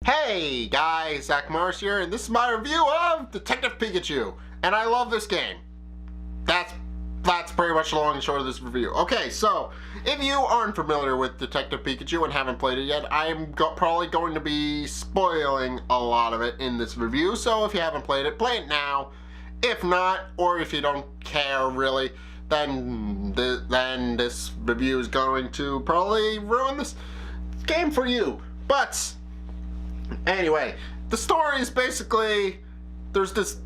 Hey guys, Zack here, and this is my review of Detective Pikachu, and I love this game. That's pretty much the long and short of this review. Okay, so if you aren't familiar with Detective Pikachu and haven't played it yet, I am probably going to be spoiling a lot of it in this review. So if you haven't played it, play it now. If not, or if you don't care really, then this review is going to probably ruin this game for you. But anyway, the story is basically there's this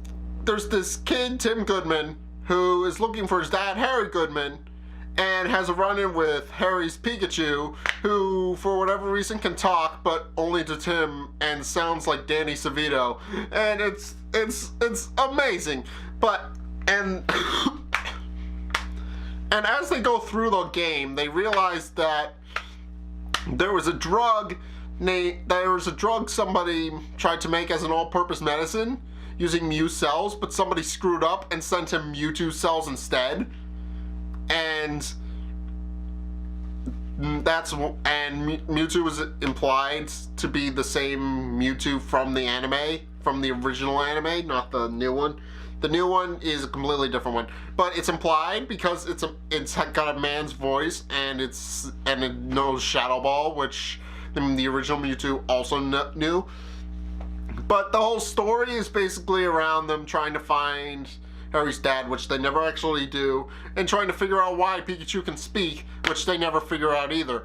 kid, Tim Goodman, who is looking for his dad, Harry Goodman, and has a run-in with Harry's Pikachu, who for whatever reason can talk, but only to Tim, and sounds like Danny Savito, and it's amazing. But and as they go through the game, they realize that there was a drug somebody tried to make as an all-purpose medicine using Mew cells, but somebody screwed up and sent him Mewtwo cells instead. And Mewtwo was implied to be the same Mewtwo from the anime, from the original anime, not the new one. The new one is a completely different one, but it's implied because it's got a man's voice and it knows Shadow Ball, which the original Mewtwo also knew. But the whole story is basically around them trying to find Harry's dad, which they never actually do, and trying to figure out why Pikachu can speak, which they never figure out either.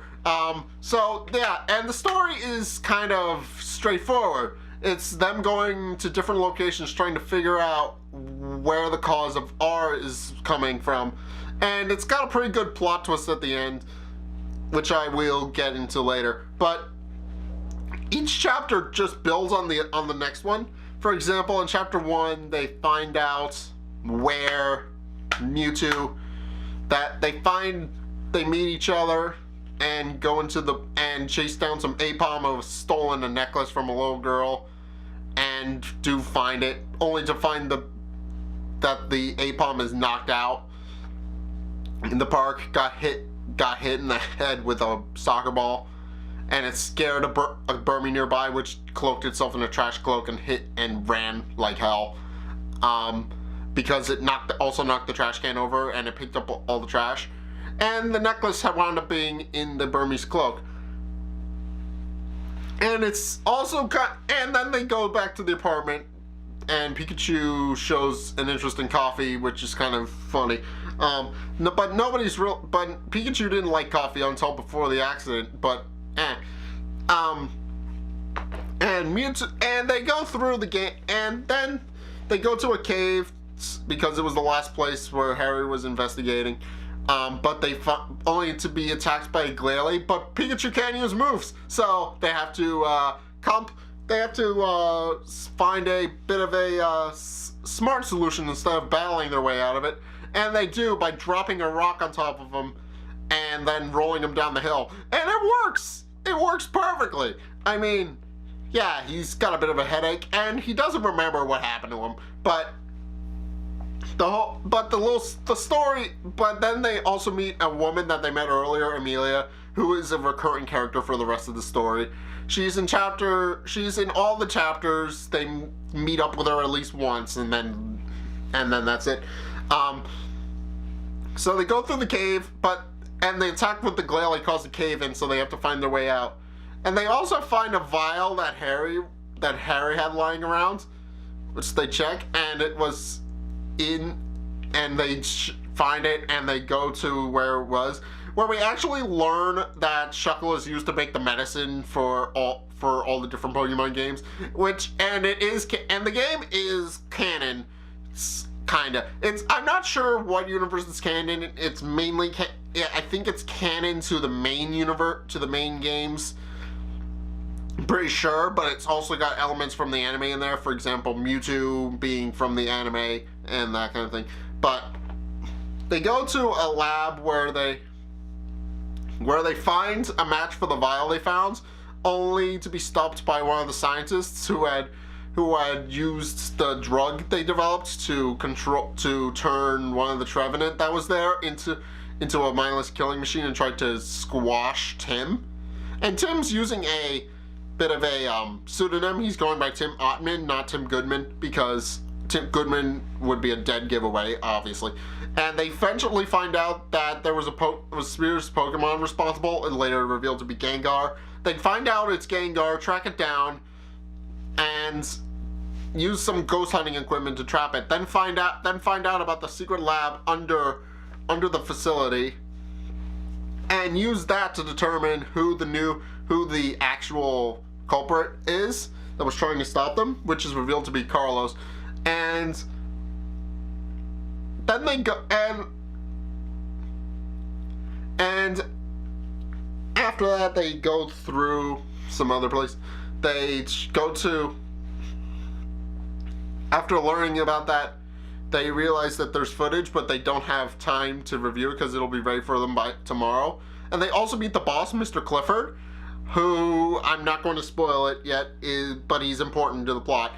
So yeah, and the story is kind of straightforward. It's them going to different locations trying to figure out where the cause of R is coming from. And it's got a pretty good plot twist at the end, which I will get into later. But each chapter just builds on the next one. For example, in chapter 1, they find out where Mewtwo, they meet each other and go into and chase down some Apom who has stolen a necklace from a little girl, and do find it, only to find that the Apom is knocked out in the park, got hit in the head with a soccer ball, and it scared a Burmy nearby, which cloaked itself in a trash cloak and hit and ran like hell, because it also knocked the trash can over and it picked up all the trash, and the necklace had wound up being in the Burmese cloak. And it's also and then they go back to the apartment, and Pikachu shows an interest in coffee, which is kind of funny. But Pikachu didn't like coffee until before the accident, but and Mewtwo, and they go through the game, and then they go to a cave because it was the last place where Harry was investigating. But they only to be attacked by a Glalie, but Pikachu can't use moves, so they have to find a bit of a smart solution instead of battling their way out of it, and they do by dropping a rock on top of him and then rolling him down the hill, and it works. It works perfectly. I mean, yeah, he's got a bit of a headache and he doesn't remember what happened to him, but then they also meet a woman that they met earlier, Amelia, who is a recurring character for the rest of the story. She's in all the chapters. They meet up with her at least once, and then that's it. So they go through the cave, and the attack with the Glalie caused a cave in, so they have to find their way out. And they also find a vial that Harry had lying around, which they check, and it was and they find it, and they go to where it was, where we actually learn that Shuckle is used to make the medicine for all the different Pokemon games, and the game is canon, kinda. I'm not sure what universe it's canon. It's mainly I think it's canon to the main universe, to the main games. I'm pretty sure, but it's also got elements from the anime in there. For example, Mewtwo being from the anime and that kind of thing. But they go to a lab where they find a match for the vial they found, only to be stopped by one of the scientists who had used the drug they developed to turn one of the Trevenant that was there into a mindless killing machine and tried to squash Tim. And Tim's using a bit of a pseudonym. He's going by Tim Ottman, not Tim Goodman, because Tim Goodman would be a dead giveaway, obviously. And they eventually find out that there was a mysterious Pokemon responsible, and later revealed to be Gengar. They find out it's Gengar, track it down, and use some ghost hunting equipment to trap it. Then find out about the secret lab under the facility, and use that to determine who the actual culprit is that was trying to stop them, which is revealed to be Carlos. And then they go and after that they go through some other place. They go to, after learning about that, they realize that there's footage, but they don't have time to review it because it'll be ready for them by tomorrow. And they also meet the boss, Mr. Clifford, who I'm not going to spoil it yet, but he's important to the plot.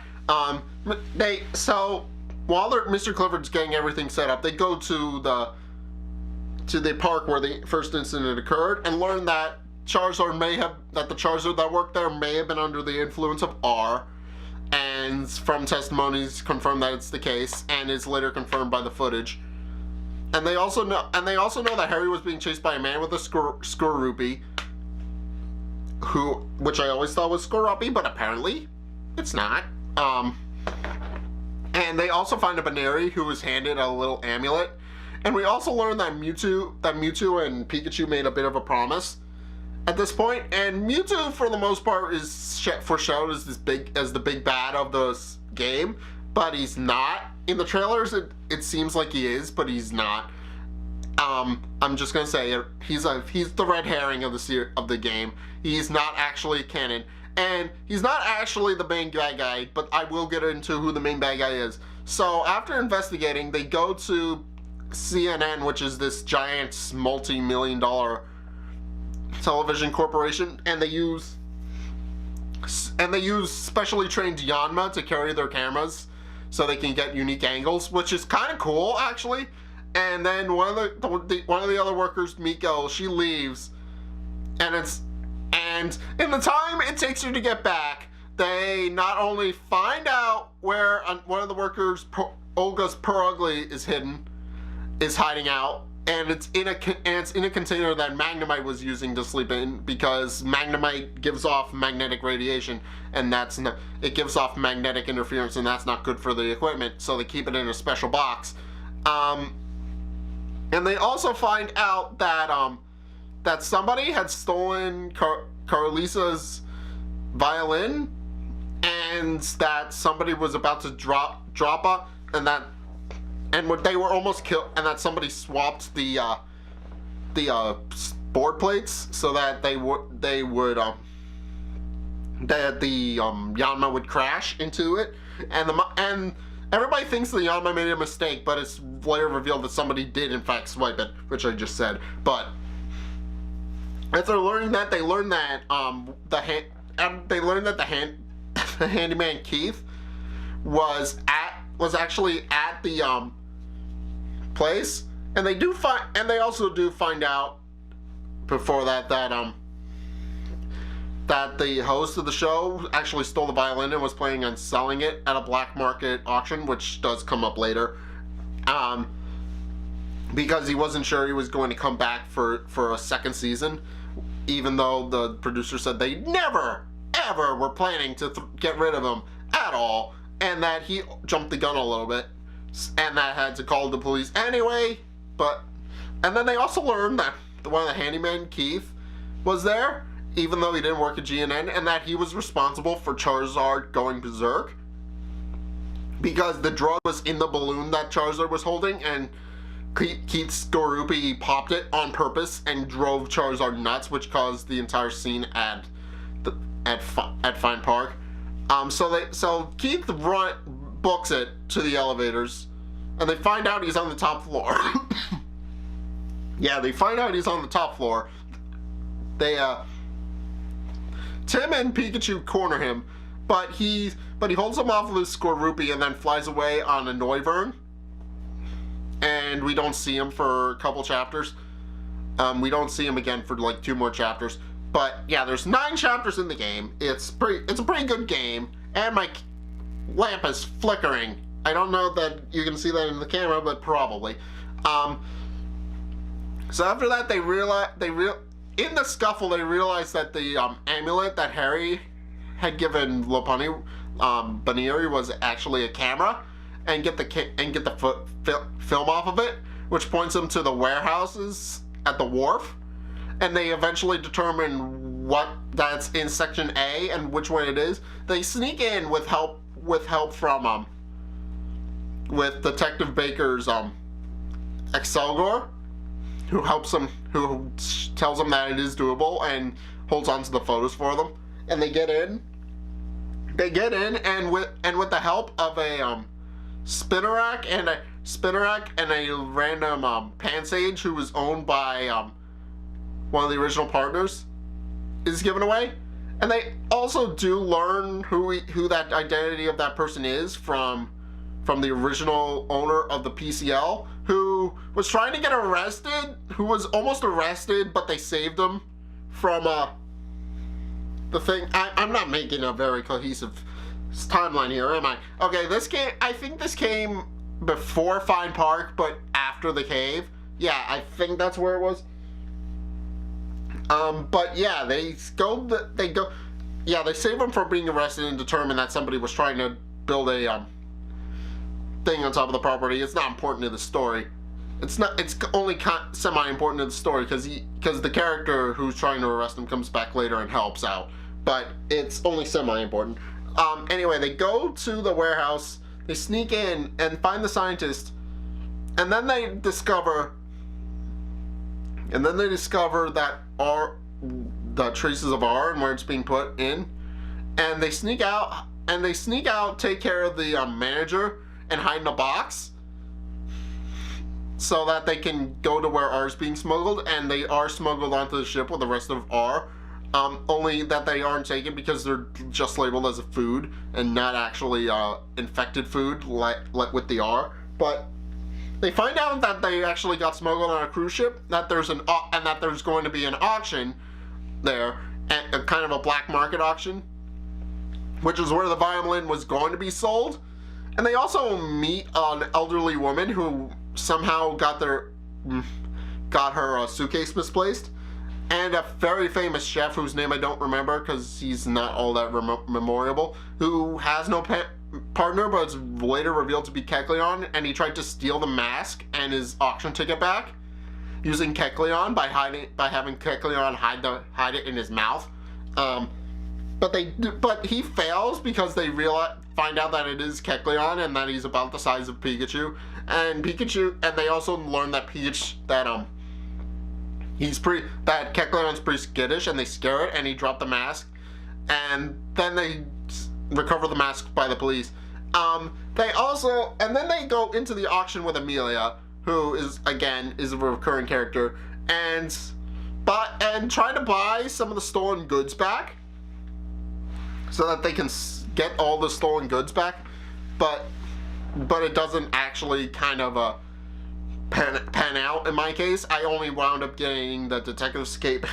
So while Mr. Clifford's getting everything set up, they go to the park where the first incident occurred and learn that the Charizard that worked there may have been under the influence of R, and from testimonies confirm that it's the case, and is later confirmed by the footage. And they also know that Harry was being chased by a man with a Skorupi, which I always thought was Skorupi, but apparently it's not. And they also find a Baneri who was handed a little amulet. And we also learn that Mewtwo and Pikachu made a bit of a promise at this point. And Mewtwo, for the most part, is foreshadowed as the big bad of this game, but he's not. In the trailers, it seems like he is, but he's not. I'm just gonna say it. He's the red herring of the game. He's not actually canon. And he's not actually the main bad guy, but I will get into who the main bad guy is. So after investigating, they go to CNN, which is this giant multi-million-dollar television corporation, and they use specially trained Yanma to carry their cameras so they can get unique angles, which is kind of cool, actually. And then one of the other workers, Miko, she leaves, and in the time it takes her to get back, they not only find out where one of the workers, Olga's Perugly, is hiding out, and it's in a container that Magnemite was using to sleep in, because Magnemite gives off magnetic radiation, and it gives off magnetic interference, and that's not good for the equipment, so they keep it in a special box. And they also find out that somebody had stolen Carlisa's violin, and that somebody was about to drop they were almost killed, and that somebody swapped the board plates so that Yanma would crash into it, and everybody thinks the Yanma made a mistake, but it's later revealed that somebody did in fact swipe it, which I just said. But after learning that, they learn that the handyman Keith was actually at the place, and they also do find out before that the host of the show actually stole the violin and was planning on selling it at a black market auction, which does come up later, because he wasn't sure he was going to come back for a second season, even though the producer said they never ever were planning to get rid of him at all, and that he jumped the gun a little bit, and that had to call the police anyway. And then they also learned that one of the handyman, Keith, was there, even though he didn't work at GNN, and that he was responsible for Charizard going berserk, because the drug was in the balloon that Charizard was holding, and Keith's Skorupi popped it on purpose and drove Charizard nuts, which caused the entire scene at Fine Park. So Keith books it to the elevators, and they find out he's on the top floor. Yeah, they find out he's on the top floor. Tim and Pikachu corner him, but he holds him off with his Skorupi and then flies away on a Noivern. And we don't see him for a couple chapters. We don't see him again for like 2 more chapters. But yeah, there's 9 chapters in the game. It's a pretty good game, and my lamp is flickering. I don't know that you can see that in the camera, but probably. So after that, in the scuffle they realized that the amulet that Harry had given Baniri was actually a camera, and get the film off of it, which points them to the warehouses at the wharf, and they eventually determine what that's in section A and which one it is. They sneak in with help from with Detective Baker's Excelgor, who helps them, who tells them that it is doable and holds on to the photos for them, and they get in. And with the help of a spinnerack and a random pansage who was owned by one of the original partners, is given away. And they also do learn who that identity of that person is from the original owner of the PCL, who was trying to get arrested, who was almost arrested, but they saved him from the thing. I'm not making a very cohesive timeline here, am I? Okay, I think this came before Fine Park, but after the cave. Yeah, I think that's where it was. But yeah, they save him from being arrested and determine that somebody was trying to build a thing on top of the property. It's not important to the story. It's only semi-important to the story because the character who's trying to arrest him comes back later and helps out. But it's only semi-important. Anyway, they go to the warehouse, they sneak in and find the scientist, and then they discover that the traces of R and where it's being put in, and they sneak out, take care of the manager and hide in a box so that they can go to where R is being smuggled, and they are smuggled onto the ship with the rest of R. Only that they aren't taken because they're just labeled as a food and not actually infected food like with the R. But they find out that they actually got smuggled on a cruise ship, that there's going to be an auction there, a kind of a black market auction, which is where the violin was going to be sold. And they also meet an elderly woman who somehow got her suitcase misplaced, and a very famous chef whose name I don't remember because he's not all that memorable, who has no partner, but it's later revealed to be Kecleon, and he tried to steal the mask and his auction ticket back using Kecleon by having Kecleon hide it in his mouth. But he fails because they find out that it is Kecleon and that he's about the size of Pikachu, and they also learn that Kecleon's pretty skittish, and they scare it, and he dropped the mask, and then they recover the mask by the police. They go into the auction with Amelia, who is a recurring character, and try to buy some of the stolen goods back, so that they can get all the stolen goods back, but it doesn't actually kind of pan out. In my case, I only wound up getting the Detective Escape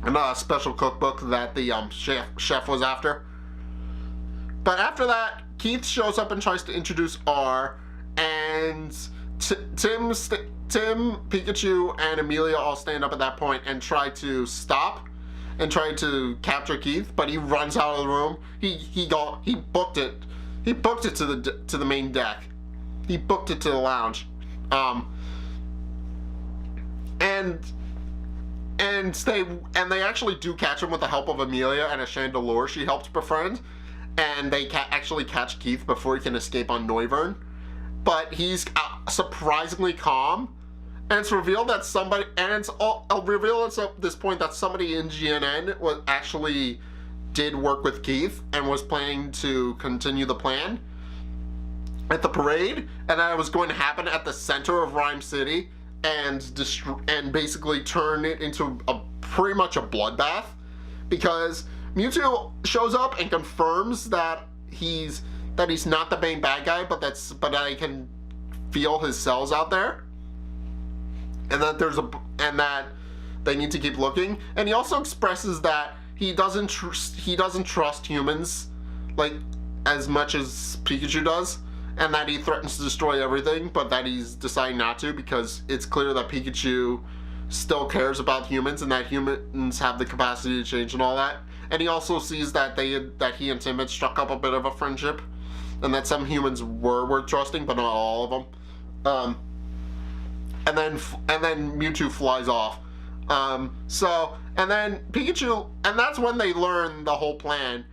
and a special cookbook that the chef was after. But after that, Keith shows up and tries to introduce R, and Tim, Pikachu, and Amelia all stand up at that point and try to stop and try to capture Keith, but he runs out of the room. He booked it. He booked it to the main deck. He booked it to the lounge. And they actually do catch him with the help of Amelia and a chandelier she helped befriend, and they actually catch Keith before he can escape on Noivern. But he's surprisingly calm, and it's revealed that at this point that somebody in GNN actually did work with Keith and was planning to continue the plan at the parade, and that it was going to happen at the center of Rhyme City and basically turn it into pretty much a bloodbath, because Mewtwo shows up and confirms that he's not the main bad guy, but that I can feel his cells out there, and that they need to keep looking. And he also expresses that he doesn't trust humans like as much as Pikachu does, and that he threatens to destroy everything, but that he's deciding not to because it's clear that Pikachu still cares about humans and that humans have the capacity to change and all that. And he also sees that he and Tim had struck up a bit of a friendship, and that some humans were worth trusting, but not all of them. And then Mewtwo flies off. And then Pikachu, and that's when they learn the whole plan.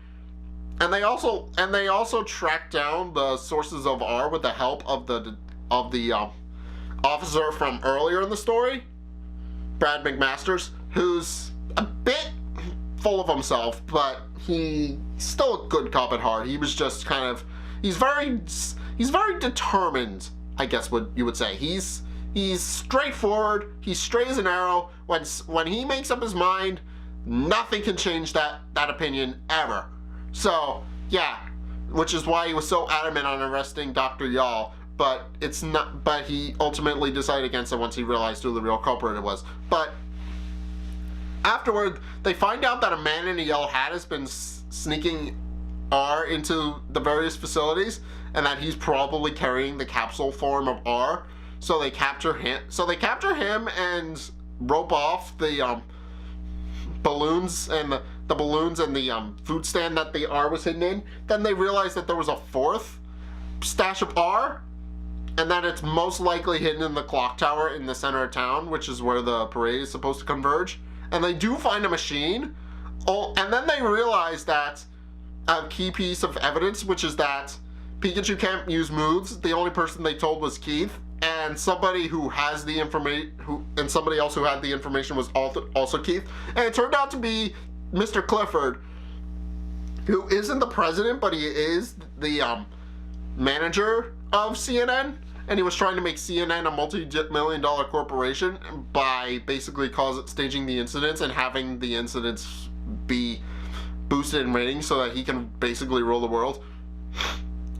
And they also track down the sources of R with the help of the officer from earlier in the story, Brad McMasters, who's a bit full of himself, but he's still a good cop at heart. He was just kind of, he's very determined, I guess what you would say. He's straightforward. He's straight as an arrow. When he makes up his mind, nothing can change that opinion ever. So yeah, which is why he was so adamant on arresting Dr. Yall. But it's not. But he ultimately decided against it once he realized who the real culprit was. But afterward, they find out that a man in a yellow hat has been sneaking R into the various facilities, and that he's probably carrying the capsule form of R. So they capture him. And rope off the balloons and the balloons and the food stand that the R was hidden in. Then they realize that there was a fourth stash of R, and that it's most likely hidden in the clock tower in the center of town, which is where the parade is supposed to converge. And they do find a machine. Oh, and then they realize that a key piece of evidence, which is that Pikachu can't use moves. The only person they told was Keith, and somebody who has the information, and somebody else who had the information was also Keith. And it turned out to be Mr. Clifford, who isn't the president, but he is the manager of CNN. And he was trying to make CNN a multi-million-dollar corporation by basically staging the incidents and having the incidents be boosted in ratings so that he can basically rule the world.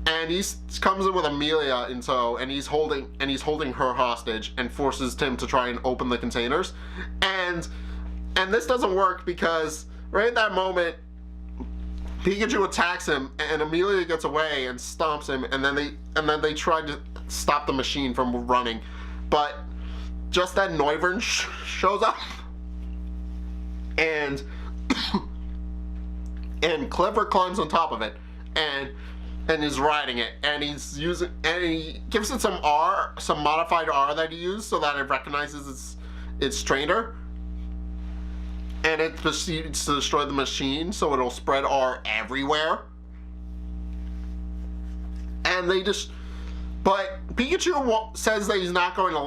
And he comes in with Amelia in tow, and he's holding her hostage and forces Tim to try and open the containers. And this doesn't work because right at that moment, Pikachu attacks him, and Amelia gets away and stomps him, and then they try to stop the machine from running, but just then Noivern shows up, and Clever climbs on top of it, and is riding it, and he gives it some modified R that he used so that it recognizes its trainer. And it proceeds to destroy the machine, so it'll spread R everywhere. And but Pikachu says that he's not going to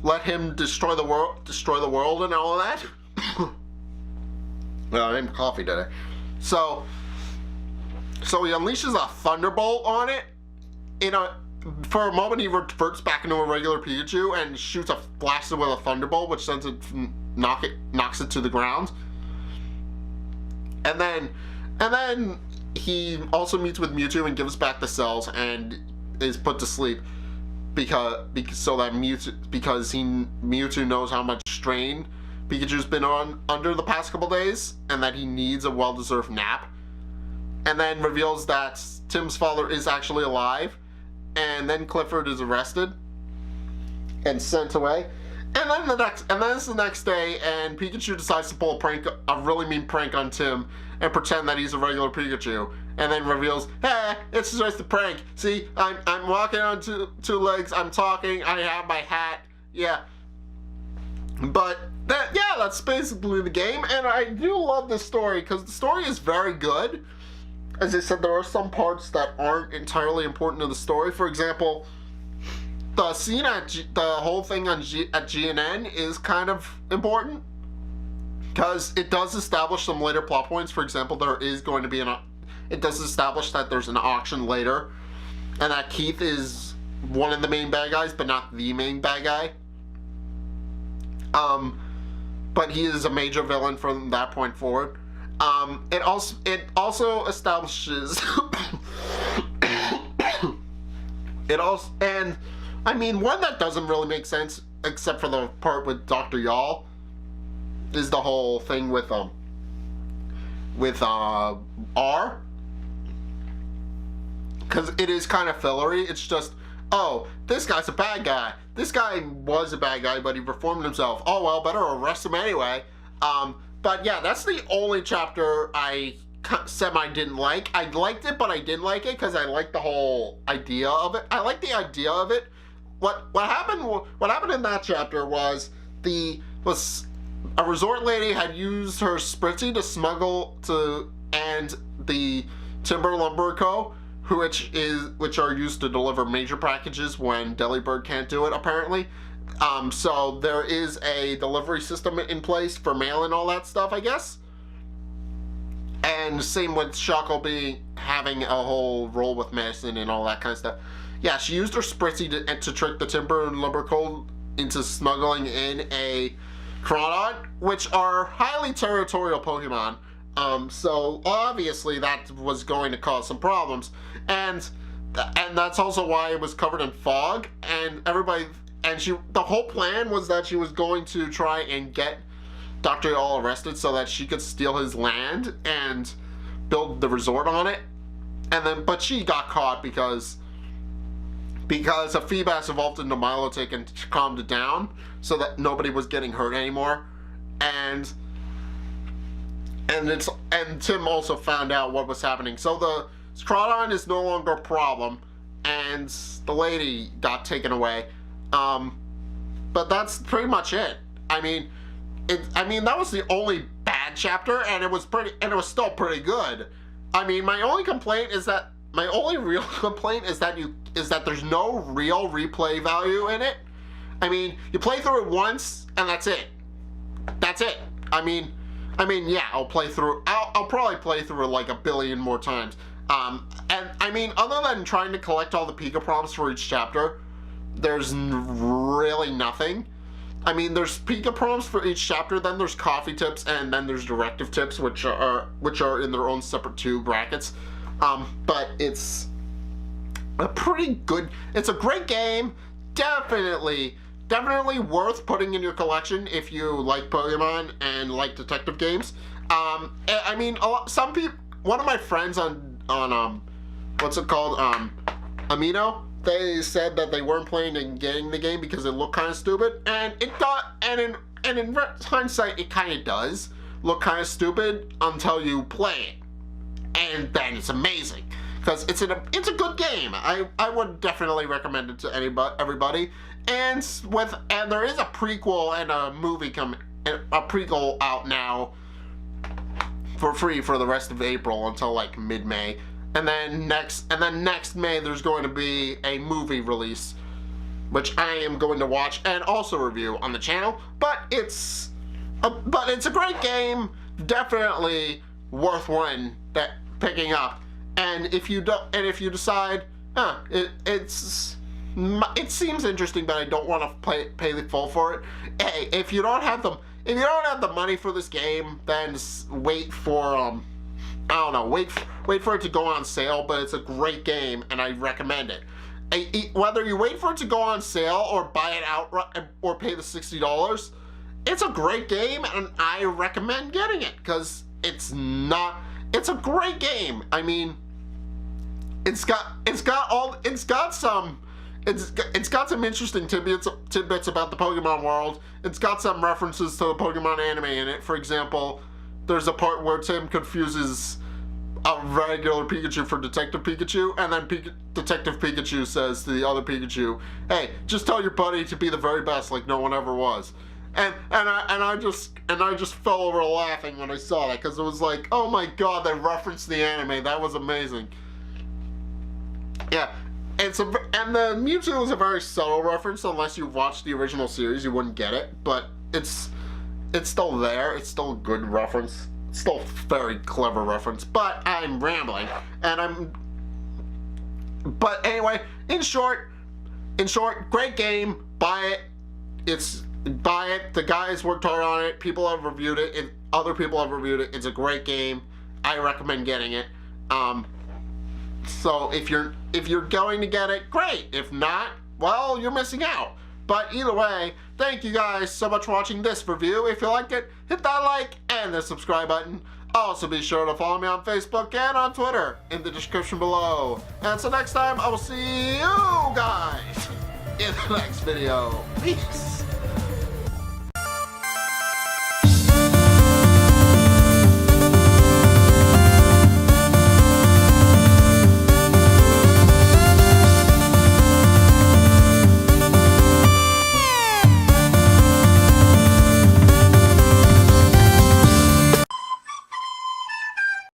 let him destroy the world and all of that. Well, I named coffee today. So he unleashes a thunderbolt on it. For a moment, he reverts back into a regular Pikachu and blasts it with a thunderbolt, which sends it knocks it to the ground. And then he also meets with Mewtwo and gives back the cells and is put to sleep because Mewtwo knows how much strain Pikachu's been under the past couple days, and that he needs a well-deserved nap. And then reveals that Tim's father is actually alive. And then Clifford is arrested and sent away. And then it's the next day, and Pikachu decides to pull a really mean prank on Tim and pretend that he's a regular Pikachu. And then reveals, hey, it's just a prank. See, I'm walking on two legs, I'm talking, I have my hat, yeah. But that's basically the game, and I do love this story because the story is very good. As I said, there are some parts that aren't entirely important to the story. For example, the scene the whole thing at GNN is kind of important because it does establish some later plot points. For example, there is going to be it does establish that there's an auction later, and that Keith is one of the main bad guys, but not the main bad guy. But he is a major villain from that point forward. It also establishes and I mean, one that doesn't really make sense except for the part with Dr. Yall, is the whole thing with R, because it is kind of fillery. It's just, oh, this guy's a bad guy. This guy was a bad guy, but he reformed himself. Oh well, better arrest him anyway. But yeah, that's the only chapter I semi didn't like. I liked it, but I didn't like it because I liked the whole idea of it. I like the idea of it. What happened in that chapter was a resort lady had used her Spritzy to smuggle and the Timber Lumber Co., which are used to deliver major packages when Delibird can't do it, apparently. So there is a delivery system in place for mail and all that stuff, I guess. And same with Shockleby having a whole role with medicine and all that kind of stuff. Yeah, she used her Spritzy to trick the Timber and Lumber Co. into smuggling in a Crawdon, which are highly territorial Pokemon. So obviously that was going to cause some problems, and that's also why it was covered in fog. And the whole plan was that she was going to try and get Dr. All arrested so that she could steal his land and build the resort on it. But she got caught because a Feebas evolved into Milotic and calmed it down so that nobody was getting hurt anymore. And Tim also found out what was happening. So the Crawdon is no longer a problem, and the lady got taken away. But that's pretty much it. I mean, that was the only bad chapter, and it was still pretty good. I mean, my only real complaint is that there's no real replay value in it. I mean, you play through it once, and that's it. That's it. I mean, yeah, I'll probably play through it like a billion more times. And I mean, other than trying to collect all the Pika prompts for each chapter, there's really nothing. I mean, there's Pika prompts for each chapter, then there's coffee tips, and then there's directive tips, which are in their own separate 2 brackets. But it's a pretty good. It's a great game. Definitely worth putting in your collection if you like Pokemon and like detective games. I mean, some people. One of my friends on what's it called, Amino, they said that they weren't playing and getting the game because it looked kind of stupid, and it got. And in hindsight, it kind of does look kind of stupid until you play it, and then it's amazing. Because it's a good game. I would definitely recommend it to everybody. And there is a prequel and a movie a prequel out now for free for the rest of April until like mid-May. And then next May there's going to be a movie release, which I am going to watch and also review on the channel. But it's a great game, definitely worth picking up. And if you decide, it seems interesting, but I don't want to pay the full for it. Hey, if you don't have the money for this game, then wait for wait for it to go on sale. But it's a great game, and I recommend it. Whether you wait for it to go on sale or buy it outright or pay the $60, it's a great game, and I recommend getting it because it's a great game. I mean, it's got some interesting tidbits about the Pokemon world. It's got some references to the Pokemon anime in it. For example, there's a part where Tim confuses a regular Pikachu for Detective Pikachu, and then Detective Pikachu says to the other Pikachu, "Hey, just tell your buddy to be the very best, like no one ever was." And I just fell over laughing when I saw that, because it was like, oh my god, they referenced the anime. That was amazing. Yeah, and the Mewtwo is a very subtle reference. Unless you watched the original series, you wouldn't get it. But it's still there. It's still a good reference. It's still a very clever reference. But I'm rambling, But anyway, in short, great game. Buy it. Buy it. The guys worked hard on it. People have reviewed it. Other people have reviewed it. It's a great game. I recommend getting it. So if you're going to get it, great. If not, well, you're missing out. But either way, thank you guys so much for watching this review. If you liked it, hit that like and the subscribe button. Also be sure to follow me on Facebook and on Twitter in the description below. And until next time, I will see you guys in the next video. Peace.